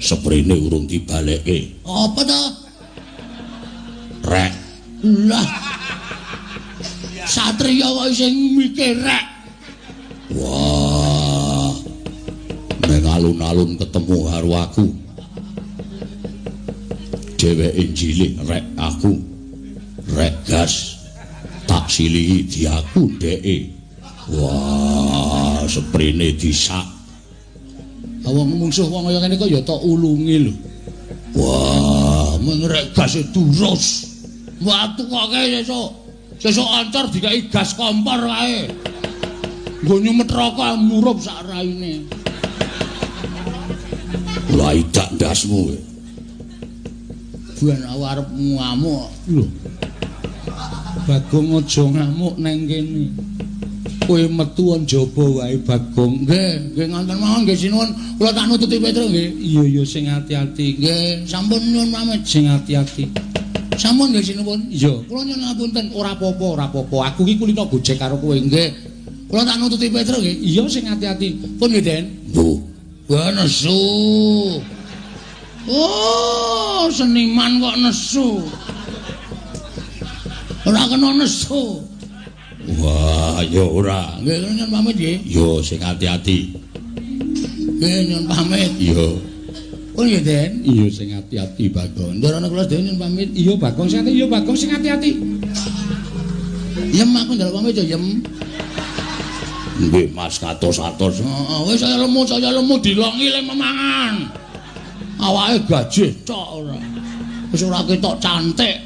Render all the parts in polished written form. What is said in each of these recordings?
Seprene urung dibalekke. Apa to? Rek. Lah. Satriya kok sing mikir rek. Wah. Neng alun-alun ketemu karo aku. Dheweke cilik rek aku. Rek gas. Tak silihi di aku dheke. Wah, seprene disak. Wong mungsuh wong kaya ngene kok ya tok ulungi lho. Wah, mengrek gas durus. Watu kok sesuk. Sesuk ancor dikai gas kompor kae. Nggo nyumet rokok murup sak raine. Lah idak ndasmu kowe. Ben arep ngamuk lho. Bagong aja ngamuk nang kene. Kowe metu njaba wae Bagong. Nggih, nggih ngoten mawon nggih sinuwun. Kula tak nututi Petro nggih. Iya sing ati-ati. Nggih, sampun nyuwun pamit sing ati-ati. Sampun nggih sinuwun. Iya, kula nyuwun ngapunten. Ora apa-apa, ora apa-apa. Aku iki kulino gojek karo kowe nggih. Kula tak nututi Petro nggih. Iya sing ati-ati. Pun nggih, Den. Bu. Wah nesu. Oh, seniman kok nesu. Ora kena nesu. Wah, ya ora. Nggih, nyuwun pamit nggih. Yo sing ati-ati. Nggih, nyuwun pamit. Yo. Oh nggih, Den. Iya sing ati-ati Bagong. Ndarane kula dhewe nyuwun pamit. Iya, Bagong sing ati, iya Bagong sing ati-ati. Yem aku njaluk pamit ya, Yem. Nggih, Mas katos-atos. Heeh, wis saya lemu dilongi le memangan. Awake gajih tok ora. Wis ora ketok cantik.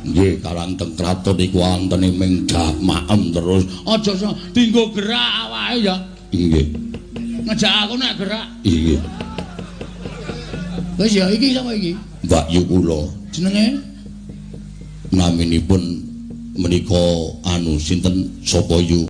Nggih, kalanteng kraton iku antene ming maem terus. Aja dinggo gerak awake ya. Nggih. Ngejak aku nek gerak. Nggih. Wis ya iki sapa iki? Mbak Yu kula. Jenenge Naminipun menika anu sinten sapa Yu?